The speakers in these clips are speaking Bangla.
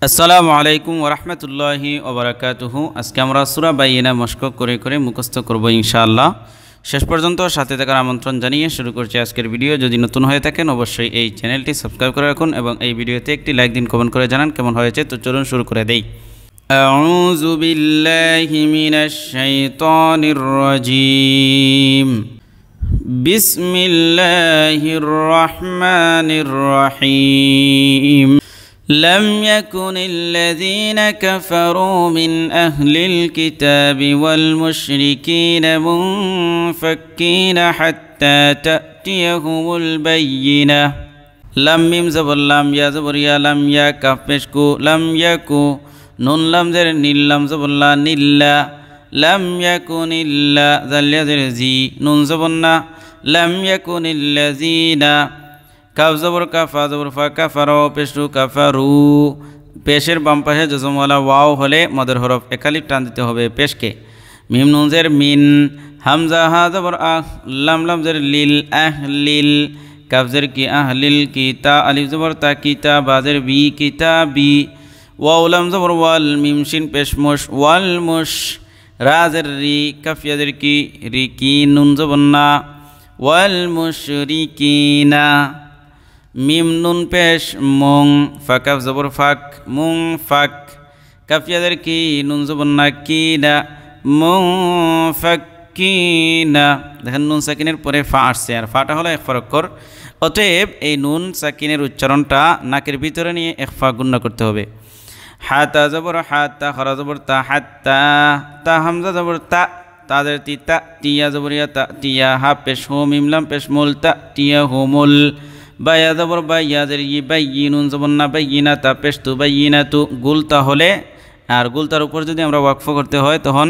আসসালামু আলাইকুম ওয়া রাহমাতুল্লাহি ওয়া বারাকাতুহু। আজকে আমরা সূরা বাইয়িনা মশক করে করে মুখস্থ করব ইনশাআল্লাহ। শেষ পর্যন্ত সাথে থাকার আমন্ত্রণ জানিয়ে শুরু করছি আজকের ভিডিও। যদি নতুন হয়ে থাকেন অবশ্যই এই চ্যানেলটি সাবস্ক্রাইব করে রাখুন এবং এই ভিডিওতে একটি লাইক দিন, কমেন্ট করে জানান কেমন হয়েছে। তো চলুন শুরু করে দেই। আউযু বিল্লাহি মিনাশ শাইতানির রাজীম। বিসমিল্লাহির রহমানির রহিম। لم يكن الذين كفروا من أهل الكتاب والمشركين منفكين حتى تأتيهم البينة. لم ميم زبر لم يا زبر يا لم يا كاف مشكو لم يكو نون لم زر نيل لم زبر لا نيلا لم يكن إلا ذل يزر زي نون زبرنا لم يكن الذين কাফ জবর কাফা জবর ফা কাফারো পেশু কাফারু। পেশের বাম পাশে জজমওয়ালা ওয়াও হলে মদের হরফ একালিফ টান দিতে হবে পেশকে। মিম নুন জের মিন, হামজা হা জবর আহ, লাম লাম জের লিল আহ লিল, কাফ জের কি আহ লিল কি, তা আলিফ জবর তা কিতা, বা জের বি কিতা বি, ওয়াও লাম জবর ওয়াল, মিম শিন পেশ মুশ ওয়াল মুশ, রা জের রি, কাফ ইয়া জের কি রি কি, নুন জবর না ওয়াল মুশরিকিনা। মিম নুন পেশ মুং, ফাকাফ জবর ফাক মুং ফাক, কাফিয়াদের কি নুন জবর না কিনা মুং ফাক্কিনা। দেখেন নুন সাকিনের পরে ফা আসছে, আর ফাটা হলো ইখফার অক্ষর। অতএব এই নুন সাকিনের উচ্চারণটা নাকের ভিতরে নিয়ে ইখফা গুণনা করতে হবে। হাতা জবর হাতা, খরা জবর তা হাত্তা, তা হামজা জবর তা, তাদের তি তা, তিয়া জবরিয়া তা তিয়া, হা পেশ হো মিম লাম পেশ মুল তা তিয়া হোমুল, বাইয়া জবর বাইয়া জের ই বাইয়ি নুন জবর না বাইয়িনা তা পেশ তু বাইয়িনা তু। গুলতা হলে আর গুলতার উপর যদি আমরা ওয়াকফ করতে হয় তখন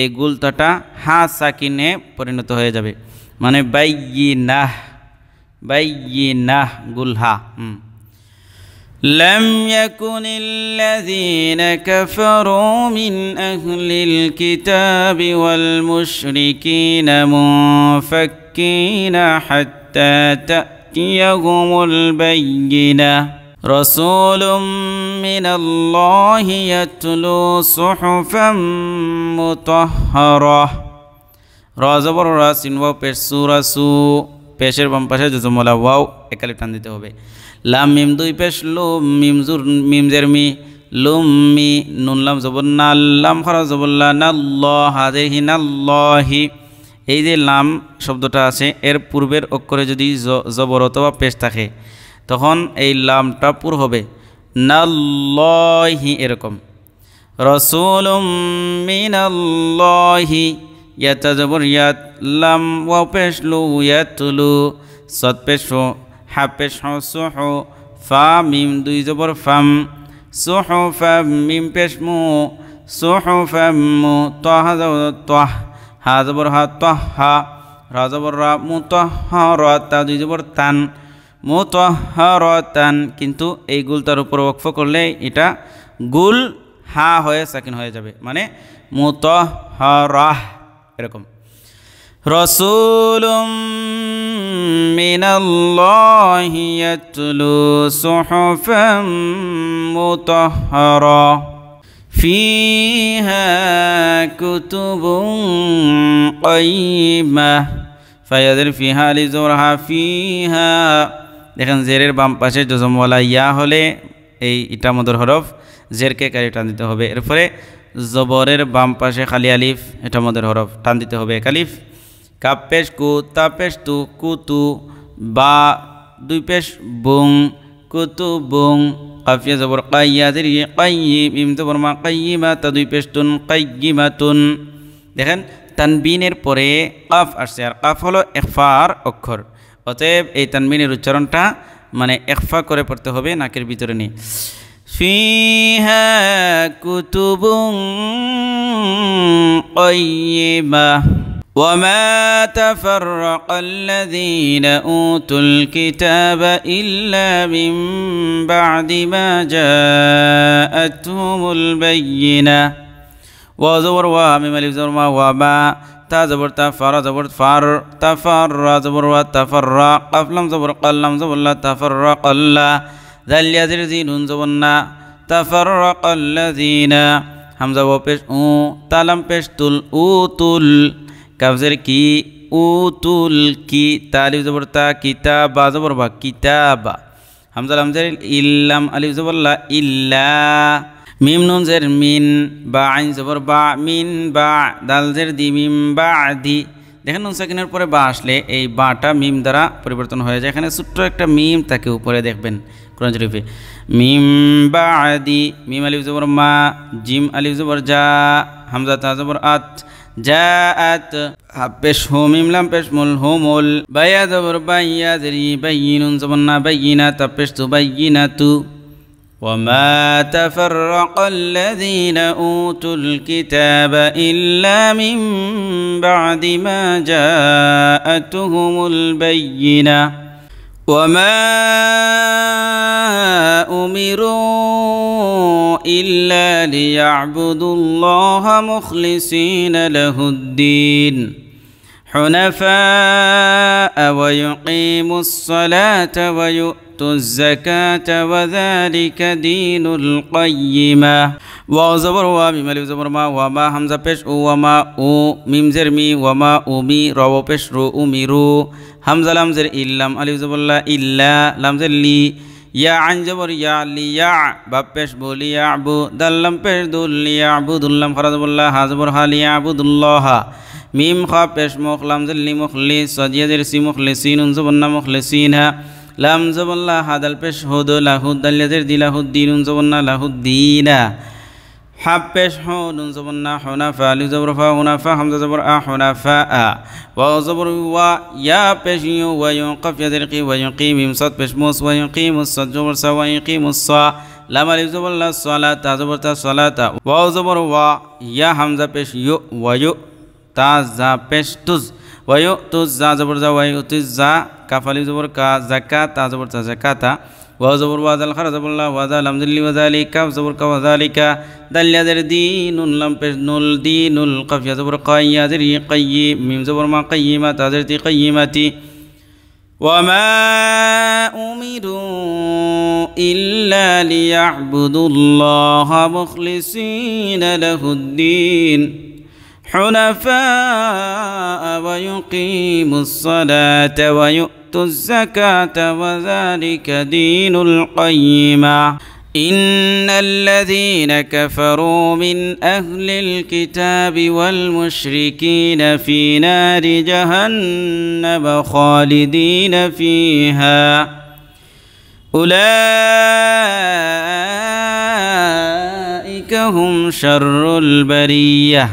এই গুলতাটা হা সাকিনে পরিণত হয়ে যাবে, মানে বাইয়িনাহ বাইয়িনাহ গুলহা। لم يكن الذين كفروا من أهل الكتاب والمشركين منفكين حتى تأتيهم البينة. رسول من الله يتلو صحفا مطهرة. را زبر را سين واو পেশ সূরা সু, পেশের বাম পাশে জজমওয়ালা ওয়াও একালিফ টান দিতে হবে। লাম মিম দুই পেশ লুম, মিম জুর মিম জের মি লুম মি, নুন লাম জবর না, লাম খরা জবর লা, নাল্লাহ হাযির হি নাল্লাহি। এই যে লাম শব্দটা আছে এর পূর্বের অক্ষরে যদি জবর অথবা পেশ থাকে তখন এই লামটা পুর হবে নাল্লাহি এরকম। রাসূলুম মিনাল্লাহি, ইয়াতা জবর ইয়াত, লাম ওয়াও পেশ লু ইয়াতলু, সাদ পেশ হা পেশ হ সুহু, ফা মিম দুই জবর ফাম, সুহুফাম মিম পেশ মু সুহুফাম মু, তাহা জবর তাহ, হা জবর হা তাহা, রা জবর রা, মুতাহহারাতা দুই জবর তান মুতাহহারাতান। কিন্তু এই গুলতার উপর ওয়াকফ করলে এটা গুল হা হয়ে সাকিন হয়ে যাবে, মানে মুতাহহারাহ এরকম। রাসূলুম মিনাল্লাহি ইয়াতলু সুহুফাম মুতাহহারা ফিহা কুতুবুন কাইয়্যিমা। ফায়াদের ফিহা আলি জবরহা ফিহা। দেখেন জেরের বাম পাশে জজমওয়ালা ইয়া হলে এই ইটা মদর হরফ জেরকে কারি টান দিতে হবে। এরপরে জবরের বাম পাশে খালি আলিফ, এটা মদের হরফ টান দিতে হবে একালিফ। কাপ পেশ কু, তা পেশ তু কুতু, বা দুই পেশ বুং কুতু বুং, কাফিয়া জবর কাইয়া জের কাইয়িম, ইম জবর মা কাইয়িমা তা দুই পেশ তুন কাইয়িমাতুন। দেখেন তানবিনের পরে কাফ আসছে, আর কাফ হলো ইখফার অক্ষর। অতএব এই তানবিনের উচ্চারণটা মানে ইখফা করে পড়তে হবে নাকের ভিতরে নিয়ে। ফিহা কুতুবুন কাইয়্যিমা ওয়ামা তাফাররাকাল্লাযীনা উতুল কিতাবা ইল্লা মিন বা'দি মা জাআতহুমুল বায়্যিনাহ। ওয়া জবর ওয়া মিম আলিফ জবর মা ওয়া মা, তা জবর তা, ফারা জবর ফার, তাফাররা জবর ওয়া তাফাররা, কাফ লাম জবর কাল, লাম জবর লা, তাফাররাকাল্লা, জাল ইয়া জের জি নুন জবর না, تفرق الذين হামজা ওয়া পেশ উ তালাম পেশ তুল উতুল কাফ জের কি উতুল কি তালিফ জবর তা কিতাবা জবর বা কিতাবা হামজা লাম জের ইল্লাম আলিফ জবর লা ইল্লা মিম নুন জের মিন বা আইন জবর বা মিন বা দাল জের দি মিম বাদি দেখেন নুন সাকিনের পরে বা আসলে এই বাটা মিম দ্বারা পরিবর্তন হয়ে যায় এখানে ছোট্ট একটা মিম তাকে উপরে দেখবেন কোরআন শরীফে মিম বাদি মিম আলিফ জবর মা জিম আলিফ জবর জা হামজা তা জবর আত জাআত পেশ হু মিম লাম পেশ মুল হুমুল বায়া জবর বাইয়া জেরি বাইয়িনুন জবর না বাইয়িনা তা পেশ তু বাইয়িনাতু وما تفرق الذين أوتوا الكتاب إلا من بعد ما جاءتهم البينة وما أمروا إلا ليعبدوا الله مخلصين له الدين حنفاء ويقيموا الصلاة ويؤتوا الزكاة وذلك دين القيمة واو زبر وا ميم الف زبر ما وما همزة পেশ ও وما او মিম জের মি وما উমি রাও পেশ রু উমিরু হামজা লাম জের ইল্লাম আলিফ জবর লা ইল্লা লাম জের লি ইয়া আইন জবর ইয়া লিয়া বা পেশ বলি ইয়াবু দাল লাম পেশ দুল লিয়াবুদুল্লাম খরা জবর লা হা জবর হা লিয়াবুদুল্লাহ মিম খা পেশ মুখ লাম জের লি মুখলিস সাজিয়া জের সি মুখলিসিন জবর না মুখলিসিনা লাম জবর লা হাদাল পেশ হুদ লাহুদ দাল জের দি লাহুদ্দিন জবর না লাহুদ্দিনা হাব পেশ হুন জবর না হুনাফা আলিফ জবর ফা হুনাফা হামজা জবর আ হুনাফা আ ওয়া জবর ওয়া ইয়া পেশ ইউ ওয়া ইউকাফ ইয়া জের কি ওয়া ইউকিম মিম সাদ পেশ মুস ওয়া ইউকিমুস সাদ জবর সা ওয়া ইউকিমুস সা লাম আলিফ জবর লা সালাতা জবর তা সালাতা ওয়া জবর ওয়া ইয়া হামজা পেশ ইউ ওয়া ইউ তা জা পেশ তুজ ওয়া ইউ তুজ জা জবর জা ওয়া ইউ তুজ জা কাফ আলিফ জবর কা যাকাত তা জবর তা যাকাতা ওয়া জবর ওয়া দাল খরা জবর লা ওয়া দাল হামজা লি ওয়া যালিকা জবর কা ওয়া যালিকা দাল ইয়া জের দিনুল লাম পেশ নুল দিনুল কাফ ইয়া জবর কা ইয়া জের কাইয়িম মিম জবর মা কাইয়িমা তা জের তি কাইয়িমাতি وما أمروا إلا ليعبدوا الله مخلصين له الدين حنفاء ويقيموا الصلاة ويؤتوا الزكاة وذلك دين القيمة إن الذين كفروا من أهل الكتاب والمشركين في نار جهنم خالدين فيها أولئك هم شر البرية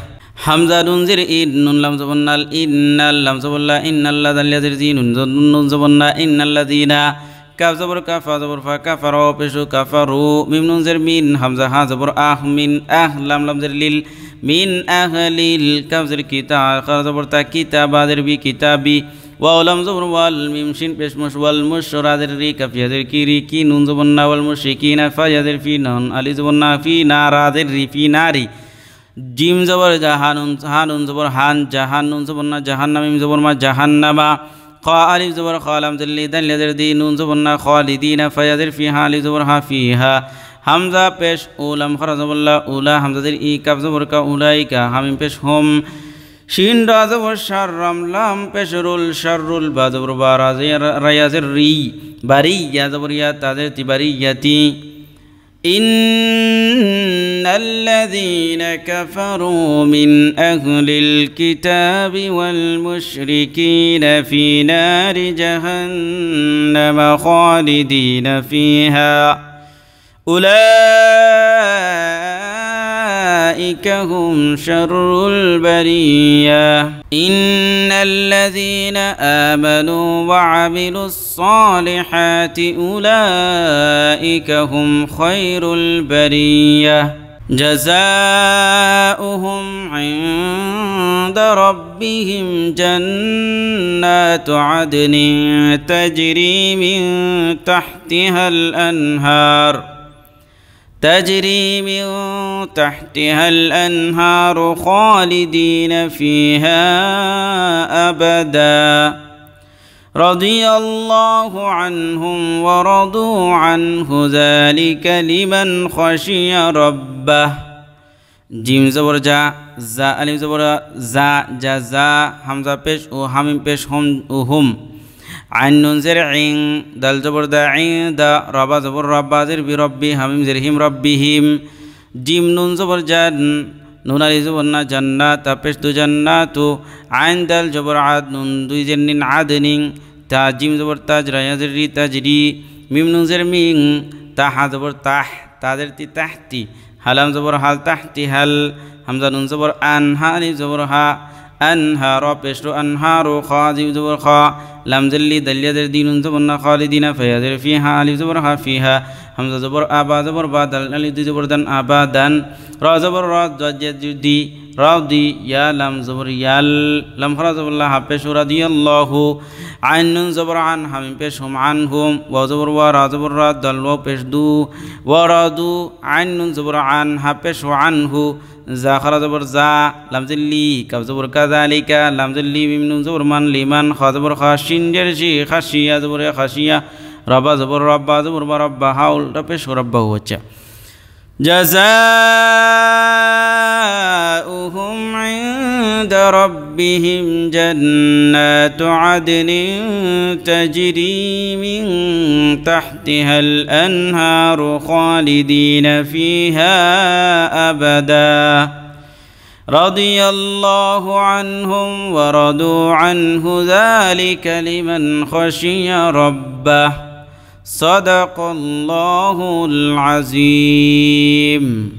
হামজা নুন জের ইন নুন লাম জবর নাল ইন্নাল লাম জবর লা ইন্নাল্লা দাল জের জি নুন নুন জবর না ইন্নাল্লাযিনা কাফ জবর কাফ ফা জবর ফা কাফারু পেশু কাফারু মিম নুন জের মিন হামজা হা জবর আহ মিন আহ লাম লাম জের লিল মিন আহলিল কাফ জের কিতা খা জবর তা কিতাবা জের বি কিতাবি ওয়াও লাম জবর ওয়াল মিম শিন পেশ মুশ ওয়াল মুশরা জের রি কাফ ইয়া জের কি রি কি নুন জবর না ওয়াল মুশরিকিনা ফা ইয়া জের ফি নুন আলি জবর না ফি নারা জের রি ফি নারি জিম জবর জাহানুন হানুন জবর হান জাহানুন জবর না জাহান্নাম মিম জবর মা জাহান্নামা qa alif জবর qa lam জের দাল জের দি নুন জবর না খালিদিনা ফায়াজির ফিহা আলিফ জবর হা ফিহা হামজা পেশ উলাম খরা জবর লা উলা হামজা জের ই কাফ জবর কা উলাইকা হামিম পেশ হুম শিন রা জবর শাররাম লাম পেশ রুল শাররুল বা জবর বা রায়া জের রি বারিয়া জবর ইয়া তাদের তিবারিয়াতি إن الذين كفروا من أهل الكتاب والمشركين في نار جهنم خالدين فيها أولئك هم شر البرية إن الذين آمنوا وعملوا الصالحات أولئك هم خير البرية جزاؤهم عند ربهم جنات عدن تجري من تحتها الأنهار خالدين فيها أبدا رضي الله عنهم ورضوا عنه ذلك لمن خشي ربه জিম জবর জা জা আলিফ জবর জা জা জা হামজা পেশ ও হামিম পেশ হুম ও হুম আইন নুন জের ইং দাল জবর দা ইং দা রাবা জবর রাব্বা জের বি রব্বি হামিম জের হিম রব্বিহিম জিম নুন জবর জান নুন আলিফ জবর না জান্নাত তা পেশ দু জান্নাতু আইন দাল জবর আদ নুন দুই জের নিন আদনিং তা জিম জবর তাজ রায়া জের রি তাজরি মিম নুন জের মিং তা হা জবর তাহ তাদের তি তাহতি হালাম জবর হাল তাহতি হাল হামজা নুন জবর আন হা আলিফ জবর হা আনহা র পেশ রো আনহারু খা জিম জবর খা লাম জল্লি দালিয়া জের দিন নুন জবর না খালিদিনা ফায়া জের ফিহা আলিফ জবর হা ফিহা হামজা জবর আবা জবর বা দাল আলিফ দুই জবর দান আবাদান রা জবর রা জাজ্জা জুদি রাদি ইয়া লাম জবর ইয়াল লাম খরা জবর লা হা পেশ রাদিয়াল্লাহু আইন নুন জবর আন হামিম পেশ হুম আনহুম ওয়া জবর ওয়া রা জবর রা দাল ওয়া পেশ দু ওয়া রাদু আইন নুন জবর আন হা পেশ আনহু জা খরা জবর জা লাম জল্লি কাব জবর কাযালিকা লাম জল্লি মিম নুন জবর মান লিমান খা জবর খা শিন জের জি খাশিয়া জবর খাশিয়া রাবা জবর রাব্বা জবর বা রাব্বা হাউল টা পেশ রাব্বাহু হচ্ছে جزاؤهم عند ربهم جنات عدن تجري من تحتها الأنهار خالدين فيها أبدا رضي الله عنهم ورضوا عنه ذلك لمن خشي ربه صدق الله العظيم